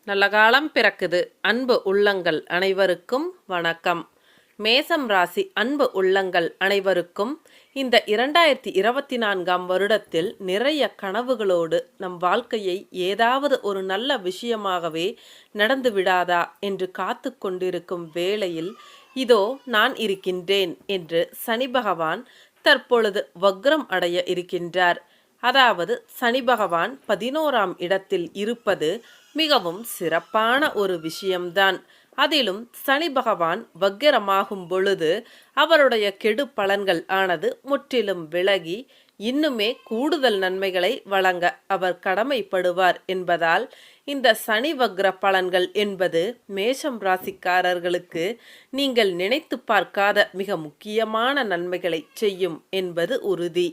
நல்ல காலம் பிறக்குது. அன்பு உள்ளங்கள் அனைவருக்கும் வணக்கம். மேசம் ராசி அன்பு உள்ளங்கள் அனைவருக்கும் இந்த 2024ஆம் வருடத்தில் நிறைய கனவுகளோடு நம் வாழ்க்கையை ஏதாவது ஒரு நல்ல விஷயமாகவே நடந்து விடாதா என்று காத்து கொண்டிருக்கும் வேளையில் இதோ நான் இருக்கின்றேன் என்று சனி பகவான் தற்பொழுது வக்ரம் அடைய இருக்கின்றார். அதாவது சனி பகவான் 11ஆம் இடத்தில் இருப்பது மிகவும் சிறப்பான ஒரு விஷயம்தான். அதிலும் சனி பகவான் வக்கிரமாகும் பொழுது அவருடைய கெடு பலன்கள் ஆனது முற்றிலும் விலகி இன்னுமே கூடுதல் நன்மைகளை வழங்க அவர் கடமைப்படுவார் என்பதால் இந்த சனி வக்ர பலன்கள் என்பது மேஷம் ராசிக்காரர்களுக்கு நீங்கள் நினைத்து பார்க்காத மிக முக்கியமான நன்மைகளை செய்யும் என்பது உறுதி.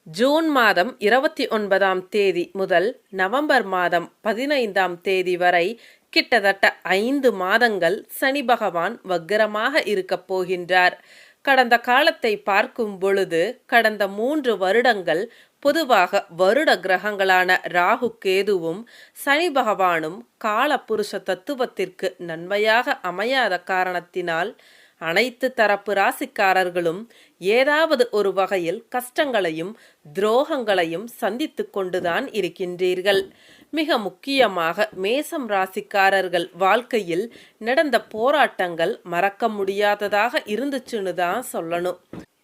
ஜூன் மாதம் 29ஆம் தேதி முதல் நவம்பர் மாதம் 15ஆம் தேதி வரை கிட்டத்தட்ட 5 மாதங்கள் சனி பகவான் வக்கிரமாக இருக்கப் போகின்றார். கடந்த காலத்தை பார்க்கும் பொழுது கடந்த 3 வருடங்கள் பொதுவாக வருட கிரகங்களான ராகு கேதுவும் சனி பகவானும் கால புருஷ தத்துவத்திற்கு நன்மையாக அமையாத காரணத்தினால் அனைத்து தரப்பு ராசிக்காரர்களும் ஏதாவது ஒரு வகையில் கஷ்டங்களையும் துரோகங்களையும் சந்தித்து கொண்டுதான் இருக்கின்றீர்கள். மிக முக்கியமாக மேசம் ராசிக்காரர்கள் வாழ்க்கையில் நடந்த போராட்டங்கள் மறக்க முடியாததாக இருந்துச்சுன்னு தான் சொல்லணும்.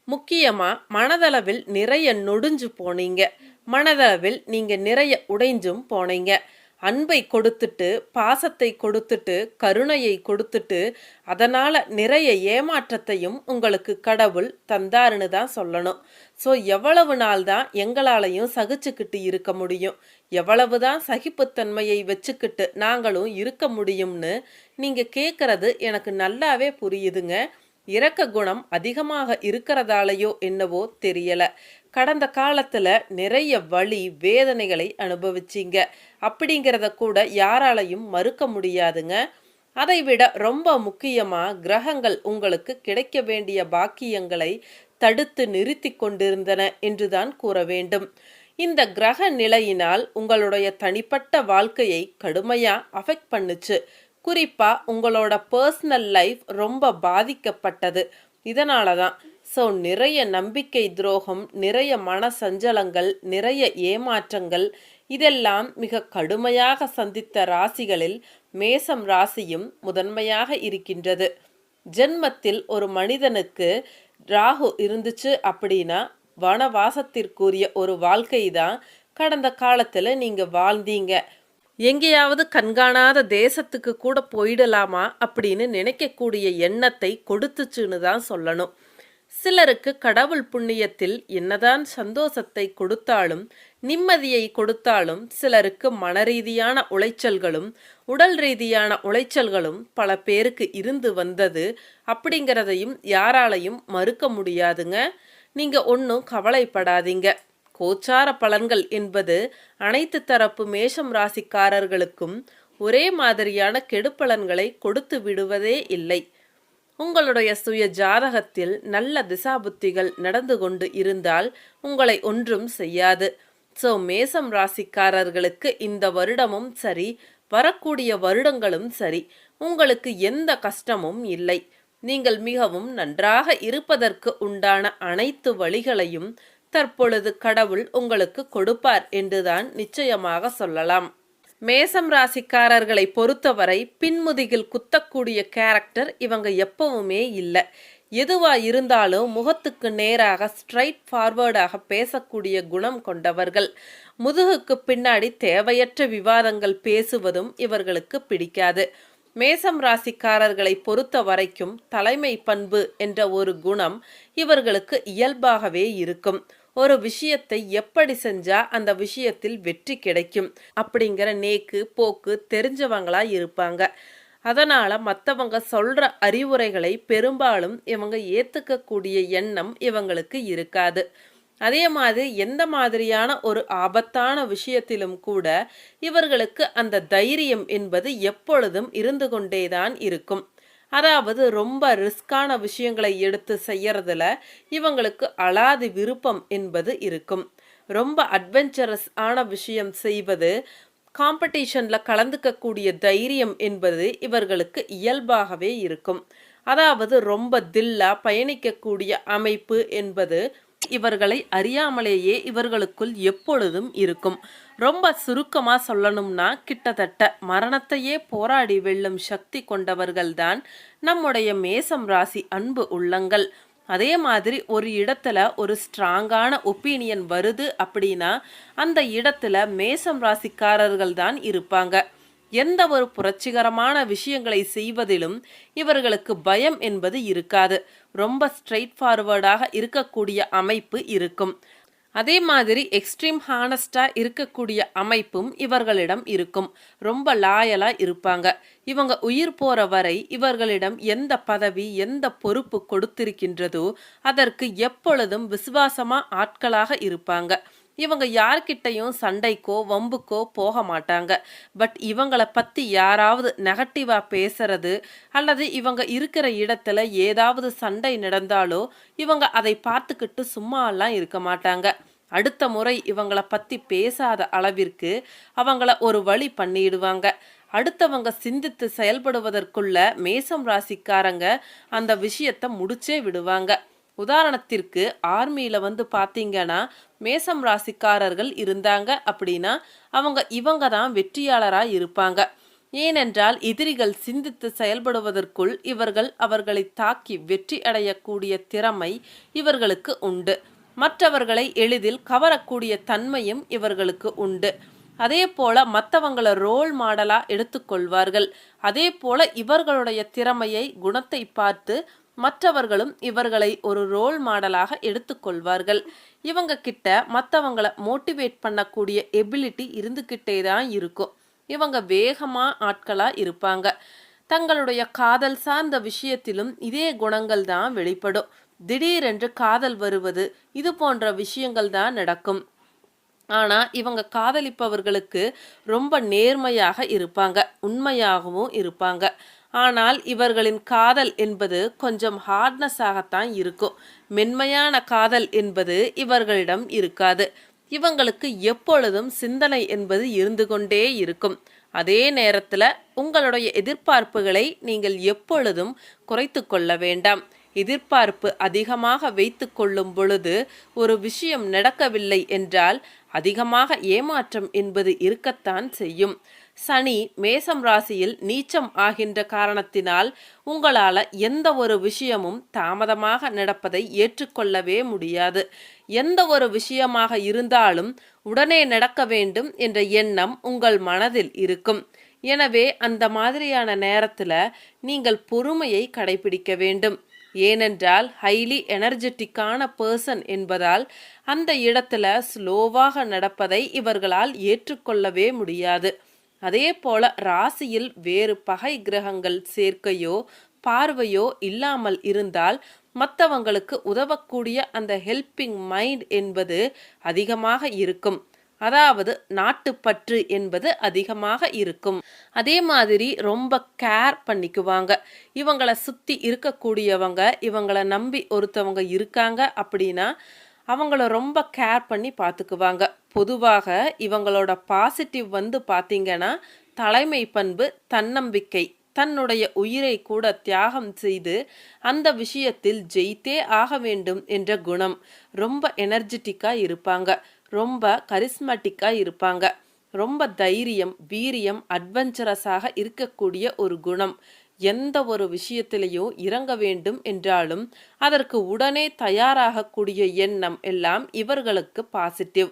முக்கியமா மனதளவில் நிறைய நொடிஞ்சு போனீங்க. மனதளவில் நீங்க நிறைய உடைஞ்சும் போனீங்க. அன்பை கொடுத்துட்டு, பாசத்தை கொடுத்துட்டு, கருணையை கொடுத்துட்டு, அதனால் நிறைய ஏமாற்றத்தையும் உங்களுக்கு கடவுள் தந்தாருன்னு தான் சொல்லணும். ஸோ எவ்வளவு நாள் தான் எங்களாலையும் சகிச்சுக்கிட்டு இருக்க முடியும், எவ்வளவு தான் சகிப்புத்தன்மையை வச்சுக்கிட்டு நாங்களும் இருக்க முடியும்னு நீங்கள் கேட்குறது எனக்கு நல்லாவே புரியுதுங்க. இரக்க குணம் அதிகமாக இருக்கிறதாலேயோ என்னவோ தெரியல. கடந்த காலத்துல நிறைய வலி வேதனைகளை அனுபவிச்சிங்க அப்படிங்கிறத கூட யாராலையும் மறுக்க முடியாதுங்க. அதைவிட ரொம்ப முக்கியமா கிரகங்கள் உங்களுக்கு கிடைக்க வேண்டிய பாக்கியங்களை தடுத்து நிறுத்தி கொண்டிருந்தன என்றுதான் கூற வேண்டும். இந்த கிரக நிலையினால் உங்களுடைய தனிப்பட்ட வாழ்க்கையை கடுமையா அஃபெக்ட் பண்ணுச்சு. குறிப்பா உங்களோட பர்சனல் லைஃப் ரொம்ப பாதிக்கப்பட்டது. இதனால தான் நிறைய நம்பிக்கை துரோகம், நிறைய மன சஞ்சலங்கள், நிறைய ஏமாற்றங்கள் இதெல்லாம் மிக கடுமையாக சந்தித்த ராசிகளில் மேசம் ராசியும் முதன்மையாக இருக்கின்றது. ஜென்மத்தில் ஒரு மனிதனுக்கு ராகு இருந்துச்சு அப்படின்னா வனவாசத்திற்குரிய ஒரு வாழ்க்கை தான் கடந்த காலத்தில் நீங்கள் வாழ்ந்தீங்க. எங்கேயாவது கண்காணாத தேசத்துக்கு கூட போயிடலாமா அப்படின்னு நினைக்கக்கூடிய எண்ணத்தை கொடுத்துச்சுன்னு தான் சொல்லணும். சிலருக்கு கடவுள் புண்ணியத்தில் என்னதான் சந்தோஷத்தை கொடுத்தாலும் நிம்மதியை கொடுத்தாலும் சிலருக்கு மனரீதியான உளைச்சல்களும் உடல் ரீதியான உளைச்சல்களும் பல பேருக்கு இருந்து வந்தது அப்படிங்கிறதையும் யாராலையும் மறுக்க முடியாதுங்க. நீங்கள் ஒன்றும் கவலைப்படாதீங்க. கோச்சார பலன்கள் என்பது அனைத்து தரப்பு மேஷம் ராசிக்காரர்களுக்கும் ஒரே மாதிரியான கெடுபலன்களை கொடுத்து விடுவதே இல்லை. உங்களுடைய சுய ஜாதகத்தில் நல்ல திசாபுத்திகள் நடந்து கொண்டு இருந்தால் உங்களை ஒன்றும் செய்யாது. மேசம் ராசிக்காரர்களுக்கு இந்த வருடமும் சரி, வரக்கூடிய வருடங்களும் சரி, உங்களுக்கு எந்த கஷ்டமும் இல்லை. நீங்கள் மிகவும் நன்றாக இருப்பதற்கு உண்டான அனைத்து வழிகளையும் தற்பொழுது கடவுள் உங்களுக்கு கொடுப்பார் என்றுதான் நிச்சயமாக சொல்லலாம். மேசம் ராசிக்காரர்களை பொறுத்தவரை பின்முதுகில் குத்தக்கூடிய கேரக்டர் இவங்க எப்பவுமே இல்லை. எதுவா இருந்தாலும் முகத்துக்கு நேராக ஸ்ட்ரைட் ஃபார்வர்டாக பேசக்கூடிய குணம் கொண்டவர்கள். முதுகுக்கு பின்னாடி தேவையற்ற விவாதங்கள் பேசுவதும் இவர்களுக்கு பிடிக்காது. மேசம் ராசிக்காரர்களை பொறுத்த வரைக்கும் தலைமை பண்பு என்ற ஒரு குணம் இவர்களுக்கு இயல்பாகவே இருக்கும். ஒரு விஷயத்தை எப்படி செஞ்சா அந்த விஷயத்தில் வெற்றி கிடைக்கும் அப்படிங்கிற நேக்கு போக்கு தெரிஞ்சவங்களா இருப்பாங்க. அதனால மற்றவங்க சொல்ற அறிவுரைகளை பெரும்பாலும் இவங்க ஏத்துக்கக்கூடிய எண்ணம் இவங்களுக்கு இருக்காது. அதே மாதிரி எந்த மாதிரியான ஒரு ஆபத்தான விஷயத்திலும் கூட இவர்களுக்கு அந்த தைரியம் என்பது எப்பொழுதும் இருந்து கொண்டேதான் இருக்கும். அதாவது ரொம்ப ரிஸ்கான விஷயங்களை எடுத்து செய்யறதுல இவங்களுக்கு அலாதி விருப்பம் என்பது இருக்கும். ரொம்ப அட்வென்ச்சரஸ் ஆன விஷயம் செய்வது, காம்படிஷனில் கலந்துக்கக்கூடிய தைரியம் என்பது இவர்களுக்கு இயல்பாகவே இருக்கும். அதாவது ரொம்ப தில்லா பயணிக்கக்கூடிய அமைப்பு என்பது இவர்களை அறியாமலேயே இவர்களுக்குள் எப்பொழுதும் இருக்கும். ரொம்ப சுருக்கமாக சொல்லணும்னா கிட்டத்தட்ட மரணத்தையே போராடி வெல்லும் சக்தி கொண்டவர்கள்தான் நம்முடைய மேசம் ராசி அன்பு உள்ளங்கள். அதே மாதிரி ஒரு இடத்துல ஒரு ஸ்ட்ராங்கான ஒப்பீனியன் வருது அப்படின்னா அந்த இடத்துல மேசம் ராசிக்காரர்கள் தான் இருப்பாங்க. எந்த ஒரு புரட்சிகரமான விஷயங்களை செய்வதிலும் இவர்களுக்கு பயம் என்பது இருக்காது. ரொம்ப ஸ்ட்ரெயிட் ஃபார்வர்டாக இருக்கக்கூடிய அமைப்பு இருக்கும். அதே மாதிரி எக்ஸ்ட்ரீம் ஹானஸ்டாக இருக்கக்கூடிய அமைப்பும் இவர்களிடம் இருக்கும். ரொம்ப லாயலாக இருப்பாங்க. இவங்க உயிர் போகிற வரை இவர்களிடம் எந்த பதவி எந்த பொறுப்பு கொடுத்திருக்கின்றதோ அதற்கு எப்பொழுதும் விசுவாசமாக ஆட்களாக இருப்பாங்க. இவங்க யார்கிட்டையும் சண்டைக்கோ வம்புக்கோ போக மாட்டாங்க. பட் இவங்களை பற்றி யாராவது நெகட்டிவாக பேசுறது அல்லது இவங்க இருக்கிற இடத்துல ஏதாவது சண்டை நடந்தாலோ இவங்க அதை பார்த்துக்கிட்டு சும்மாலாம் இருக்க மாட்டாங்க. அடுத்த முறை இவங்களை பற்றி பேசாத அளவிற்கு அவங்கள ஒரு வழி பண்ணிடுவாங்க. அடுத்தவங்க சிந்தித்து செயல்படுவதற்குள்ள மேசம் ராசிக்காரங்க அந்த விஷயத்தை முடிச்சே விடுவாங்க. உதாரணத்திற்கு ஆர்மியில் பார்த்தீங்கன்னா மேசம் ராசிக்காரர்கள் இருந்தாங்க அப்படின்னா இவங்க தான் வெற்றியாளராக இருப்பாங்க. ஏனென்றால் எதிரிகள் சிந்தித்து செயல்படுவதற்குள் அவர்களை தாக்கி வெற்றி அடையக்கூடிய திறமை இவர்களுக்கு உண்டு. மற்றவர்களை எளிதில் கவரக்கூடிய தன்மையும் இவர்களுக்கு உண்டு. அதே போல மற்றவங்களை ரோல் மாடலாக எடுத்துக்கொள்வார்கள். அதே போல இவர்களுடைய திறமையை குணத்தை பார்த்து மற்றவர்களும் இவர்களை ஒரு ரோல் மாடலாக எடுத்துக்கொள்வார்கள். இவங்க கிட்ட மற்றவங்களை மோட்டிவேட் பண்ணக்கூடிய எபிலிட்டி இருந்துக்கிட்டே தான் இருக்கும். இவங்க வேகமாக ஆட்களாக இருப்பாங்க. தங்களுடைய காதல் சார்ந்த விஷயத்திலும் இதே குணங்கள் தான் வெளிப்படும். திடீரென்று காதல் வருவது இது போன்ற விஷயங்கள் தான் நடக்கும். ஆனால் இவங்க காதலிப்பவர்களுக்கு ரொம்ப நேர்மையாக இருப்பாங்க, உண்மையாகவும் இருப்பாங்க. ஆனால் இவர்களின் காதல் என்பது கொஞ்சம் ஹார்ட்னஸாகத்தான் இருக்கும். மென்மையான காதல் என்பது இவர்களிடம் இருக்காது. இவங்களுக்கு எப்பொழுதும் சிந்தனை என்பது இருந்து கொண்டே இருக்கும். அதே நேரத்தில் உங்களுடைய எதிர்பார்ப்புகளை நீங்கள் எப்பொழுதும் குறைத்து கொள்ள வேண்டாம். எதிர்பார்ப்பு அதிகமாக வைத்து கொள்ளும் பொழுது ஒரு விஷயம் நடக்கவில்லை என்றால் அதிகமாக ஏமாற்றம் என்பது இருக்கத்தான் செய்யும். சனி மேசம் ராசியில் நீச்சம் ஆகின்ற காரணத்தினால் உங்களால் எந்த ஒரு விஷயமும் தாமதமாக நடப்பதை ஏற்றுக்கொள்ளவே முடியாது. எந்த ஒரு விஷயமாக இருந்தாலும் உடனே நடக்க வேண்டும் என்ற எண்ணம் உங்கள் மனதில் இருக்கும். எனவே அந்த மாதிரியான நேரத்தில் நீங்கள் பொறுமையை கடைபிடிக்க வேண்டும். ஏனென்றால் ஹைலி எனர்ஜெட்டிக்கான பர்சன் என்பதால் அந்த இடத்துல ஸ்லோவாக நடப்பதை இவர்களால் ஏற்றுக்கொள்ளவே முடியாது. அதே போல ராசியில் வேறு பகை கிரகங்கள் சேர்க்கையோ பார்வையோ இல்லாமல் இருந்தால் மற்றவங்களுக்கு உதவக்கூடிய அந்த ஹெல்பிங் மைண்ட் என்பது அதிகமாக இருக்கும். அதாவது நாட்டுப்பற்று என்பது அதிகமாக இருக்கும். அதே மாதிரி ரொம்ப கேர் பண்ணிக்குவாங்க. இவங்களை சுற்றி இருக்கக்கூடியவங்க இவங்களை நம்பி ஒருத்தவங்க இருக்காங்க அப்படின்னா அவங்கள ரொம்ப கேர் பண்ணி பார்த்துக்குவாங்க. பொதுவாக இவங்களோட பாசிட்டிவ் பார்த்தீங்கன்னா தலைமை பண்பு, தன்னம்பிக்கை, தன்னுடைய உயிரை கூட தியாகம் செய்து அந்த விஷயத்தில் ஜெயித்தே ஆக வேண்டும் என்ற குணம். ரொம்ப எனர்ஜெட்டிக்காக இருப்பாங்க, ரொம்ப கரிஸ்மேட்டிக்காக இருப்பாங்க. ரொம்ப தைரியம், வீரியம், அட்வென்ச்சரஸாக இருக்கக்கூடிய ஒரு குணம். எந்த ஒரு விஷயத்திலையும் இறங்க வேண்டும் என்றாலும் அதற்கு உடனே தயாராகக்கூடிய எண்ணம் எல்லாம் இவர்களுக்கு பாசிட்டிவ்.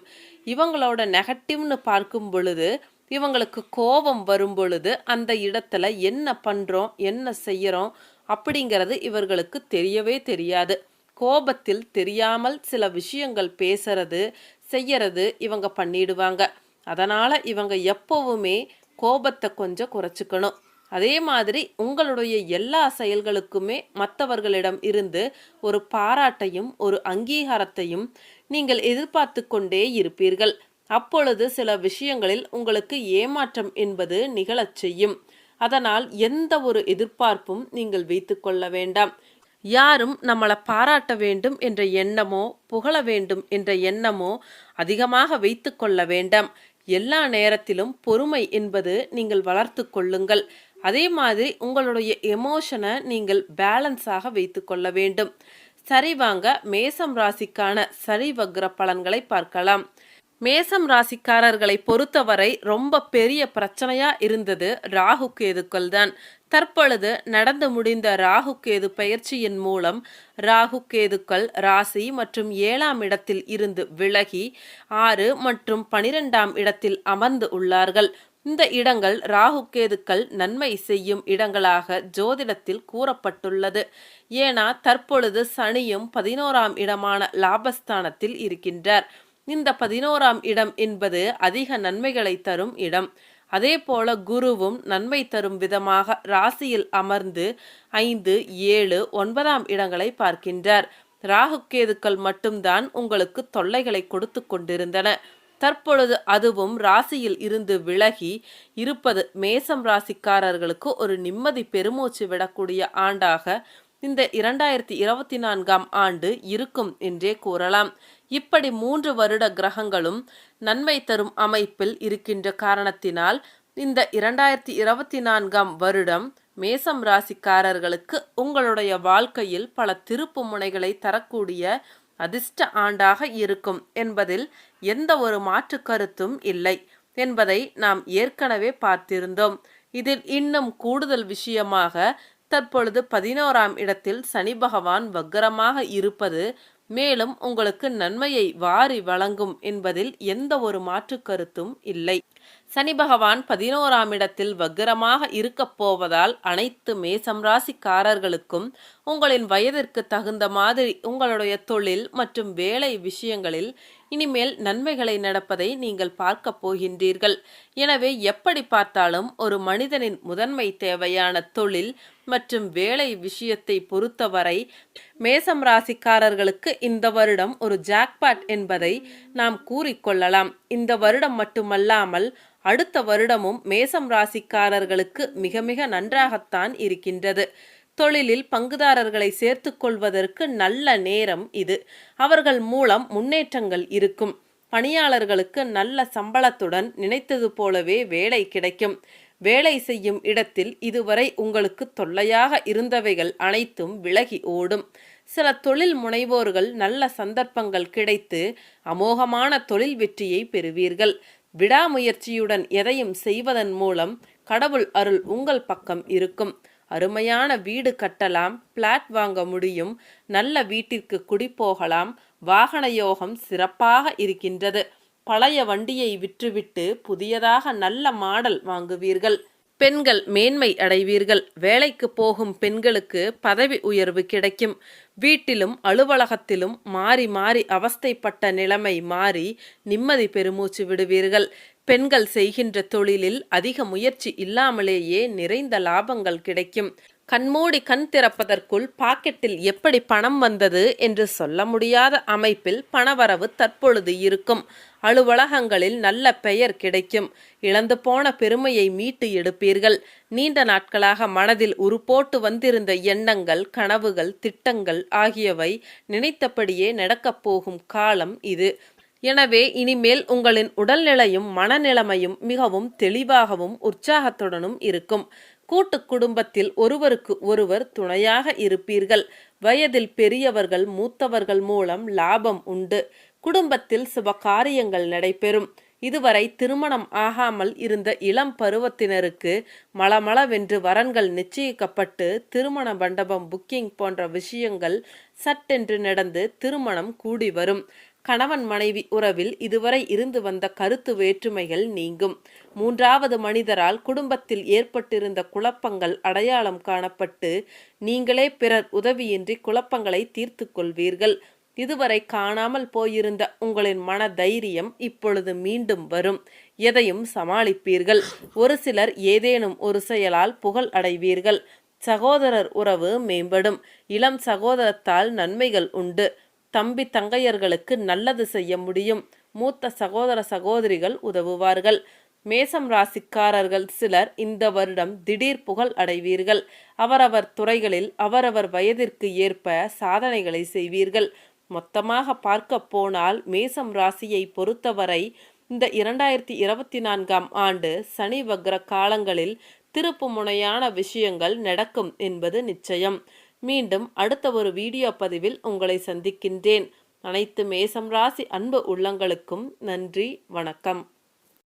இவங்களோட நெகட்டிவ்னு பார்க்கும் பொழுது இவங்களுக்கு கோபம் வரும் பொழுது அந்த இடத்துல என்ன பண்ணுறோம் என்ன செய்கிறோம் அப்படிங்கிறது இவர்களுக்கு தெரியவே தெரியாது. கோபத்தில் தெரியாமல் சில விஷயங்கள் பேசுறது செய்யறது இவங்க பண்ணிடுவாங்க. அதனால் இவங்க எப்போவுமே கோபத்தை கொஞ்சம் குறைச்சிக்கணும். அதே மாதிரி உங்களுடைய எல்லா செயல்களுக்குமே மற்றவர்களிடம் இருந்து ஒரு பாராட்டையும் ஒரு அங்கீகாரத்தையும் நீங்கள் எதிர்பார்த்து கொண்டே இருப்பீர்கள். அப்பொழுது சில விஷயங்களில் உங்களுக்கு ஏமாற்றம் என்பது நிகழச் செய்யும். அதனால் எந்த ஒரு எதிர்பார்ப்பும் நீங்கள் வைத்து கொள்ள வேண்டாம். யாரும் நம்மளை பாராட்ட வேண்டும் என்ற எண்ணமோ புகழ வேண்டும் என்ற எண்ணமோ அதிகமாக வைத்து கொள்ள வேண்டாம். எல்லா நேரத்திலும் பொறுமை என்பது நீங்கள் வளர்த்து கொள்ளுங்கள். அதே மாதிரி உங்களுடைய எமோஷனை நீங்கள் பேலன்ஸாக வைத்து கொள்ள வேண்டும். சரி, வாங்க மேசம் ராசிக்கான சரி வக்ர பலன்களை பார்க்கலாம். மேசம் ராசிக்காரர்களை பொறுத்தவரை ரொம்ப பெரிய பிரச்சனையா இருந்தது ராகு கேதுக்கள் தான். தற்பொழுது நடந்து முடிந்த ராகு கேது பயிற்சியின் மூலம் ராகு கேதுக்கள் ராசி மற்றும் 7ஆம் இடத்தில் இருந்து விலகி 6 மற்றும் 12ஆம் இடத்தில் அமர்ந்து உள்ளார்கள். இந்த இடங்கள் ராகு கேதுக்கள் நன்மை செய்யும் இடங்களாக ஜோதிடத்தில் கூறப்பட்டுள்ளது. ஏன்னா தற்பொழுது சனியும் 11ஆம் இடமான லாபஸ்தானத்தில் இருக்கின்றார். இந்த 11ஆம் இடம் என்பது அதிக நன்மைகளை தரும் இடம். அதே போல குருவும் நன்மை தரும் விதமாக ராசியில் அமர்ந்து 5, 7, 9ஆம் இடங்களை பார்க்கின்றார். ராகு கேதுக்கள் மட்டும்தான் உங்களுக்கு தொல்லைகளை கொடுத்து கொண்டிருந்தன. தற்பொழுது அதுவும் ராசியில் இருந்து விலகி இருப்பது மேசம் ராசிக்காரர்களுக்கு ஒரு நிம்மதி பெருமூச்சு விடக்கூடிய ஆண்டாக இந்த 2024ஆம் ஆண்டு இருக்கும் என்றே கூறலாம். இப்படி 3 வருட கிரகங்களும் நன்மை தரும் அமைப்பில் இருக்கின்ற காரணத்தினால் இந்த 2024ஆம் வருடம் மேசம் ராசிக்காரர்களுக்கு உங்களுடைய வாழ்க்கையில் பல திருப்பு முனைகளை தரக்கூடிய அதிர்ஷ்ட ஆண்டாக இருக்கும் என்பதில் எந்த ஒரு மாற்று கருத்தும் இல்லை என்பதை நாம் ஏற்கனவே பார்த்திருந்தோம். இதில் இன்னும் கூடுதல் விஷயமாக தற்பொழுது 11ஆம் இடத்தில் சனி பகவான் வக்கரமாக இருப்பது மேலும் உங்களுக்கு நன்மையை வாரி வழங்கும் என்பதில் எந்த ஒரு மாற்று கருத்தும் இல்லை. சனி பகவான் 11ஆம் இடத்தில் வக்கரமாக இருக்கப் போவதால் அனைத்து மேசம் ராசிக்காரர்களுக்கும் உங்களின் வயதிற்கு தகுந்த மாதிரி உங்களுடைய தொழில் மற்றும் வேலை விஷயங்களில் இனிமேல் நன்மைகளை நடப்பதை நீங்கள் பார்க்க போகின்றீர்கள். எனவே எப்படி பார்த்தாலும் ஒரு மனிதனின் முதன்மை தேவையான தொழில் மற்றும் வேலை விஷயத்தை பொறுத்தவரை மேசம் ராசிக்காரர்களுக்கு இந்த வருடம் ஒரு ஜாக்பாட் என்பதை நாம் கூறிக்கொள்ளலாம். இந்த வருடம் மட்டுமல்லாமல் அடுத்த வருடமும் மேசம் ராசிக்காரர்களுக்கு மிக மிக நன்றாகத்தான் இருக்கின்றது. தொழிலில் பங்குதாரர்களை சேர்த்து கொள்வதற்கு நல்ல நேரம் இது. அவர்கள் மூலம் முன்னேற்றங்கள் இருக்கும். பணியாளர்களுக்கு நல்ல சம்பளத்துடன் நினைத்தது போலவே வேலை கிடைக்கும். வேலை செய்யும் இடத்தில் இதுவரை உங்களுக்கு தொல்லையாக இருந்தவைகள் அனைத்தும் விலகி ஓடும். சில தொழில் முனைவோர்கள் நல்ல சந்தர்ப்பங்கள் கிடைத்து அமோகமான தொழில் வெற்றியை பெறுவீர்கள். விடாமுயற்சியுடன் எதையும் செய்வதன் மூலம் கடவுள் அருள் உங்கள் பக்கம் இருக்கும். அருமையான வீடு கட்டலாம், பிளாட் வாங்க முடியும், நல்ல வீட்டிற்கு குடிபோகலாம், வாகன யோகம் சிறப்பாக இருக்கின்றது. பழைய வண்டியை விற்றுவிட்டு புதியதாக நல்ல மாடல் வாங்குவீர்கள். பெண்கள் மேன்மை அடைவீர்கள். வேலைக்கு போகும் பெண்களுக்கு பதவி உயர்வு கிடைக்கும். வீட்டிலும் அலுவலகத்திலும் மாறி மாறி அவஸ்தைப்பட்ட நிலைமை மாறி நிம்மதி பெருமூச்சு விடுவீர்கள். பெண்கள் செய்கின்ற தொழிலில் அதிக முயற்சி இல்லாமலேயே நிறைந்த லாபங்கள் கிடைக்கும். கண்மூடி கண் திறப்பதற்குள் பாக்கெட்டில் எப்படி பணம் வந்தது என்று சொல்ல முடியாத அமைப்பில் பணவரவு தற்பொழுது இருக்கும். அலுவலகங்களில் நல்ல பெயர் கிடைக்கும். இழந்து போன பெருமையை மீட்டு எடுப்பீர்கள். நீண்ட நாட்களாக மனதில் உருப்போட்டு வந்திருந்த எண்ணங்கள், கனவுகள், திட்டங்கள் ஆகியவை நினைத்தபடியே நடக்கப் போகும் காலம் இது. எனவே இனிமேல் உங்களின் உடல்நிலையும் மனநிலைமையும் மிகவும் தெளிவாகவும் உற்சாகத்துடனும் இருக்கும். கூட்டு குடும்பத்தில் ஒருவருக்கு ஒருவர் துணையாக இருப்பீர்கள். வயதில் பெரியவர்கள் மூத்தவர்கள் மூலம் லாபம் உண்டு. குடும்பத்தில் சுப காரியங்கள் நடைபெறும். இதுவரை திருமணம் ஆகாமல் இருந்த இளம் பருவத்தினருக்கு மளமளவென்று வரன்கள் நிச்சயிக்கப்பட்டு திருமண மண்டபம் புக்கிங் போன்ற விஷயங்கள் சட்டென்று நடந்து திருமணம் கூடி வரும். கணவன் மனைவி உறவில் இதுவரை இருந்து வந்த கருத்து வேற்றுமைகள் நீங்கும். 3வது மனிதரால் குடும்பத்தில் ஏற்பட்டிருந்த குழப்பங்கள் அடையாளம் காணப்பட்டு நீங்களே பிறர் உதவியின்றி குழப்பங்களை தீர்த்து கொள்வீர்கள். இதுவரை காணாமல் போயிருந்த உங்களின் மன தைரியம் இப்பொழுது மீண்டும் வரும். எதையும் சமாளிப்பீர்கள். ஒரு சிலர் ஏதேனும் ஒரு செயலால் புகழ் அடைவீர்கள். சகோதரர் உறவு மேம்படும். இளம் சகோதரத்தால் நன்மைகள் உண்டு. தம்பி தங்கையர்களுக்கு நல்லது செய்ய முடியும். மூத்த சகோதர சகோதரிகள் உதவுவார்கள். மேசம் ராசிக்காரர்கள் சிலர் இந்த வருடம் திடீர் புகழ் அடைவீர்கள். அவரவர் துறைகளில் அவரவர் வயதிற்கு ஏற்ப சாதனைகளை செய்வீர்கள். மொத்தமாக பார்க்க போனால் மேசம் ராசியை பொறுத்தவரை இந்த 2024ஆம் ஆண்டு சனி வக்ர காலங்களில் திருப்பு முனையான விஷயங்கள் நடக்கும் என்பது நிச்சயம். மீண்டும் அடுத்த ஒரு வீடியோ பதிவில் உங்களை சந்திக்கின்றேன். அனைத்து மேசம் ராசி அன்பு உள்ளங்களுக்கும் நன்றி, வணக்கம்.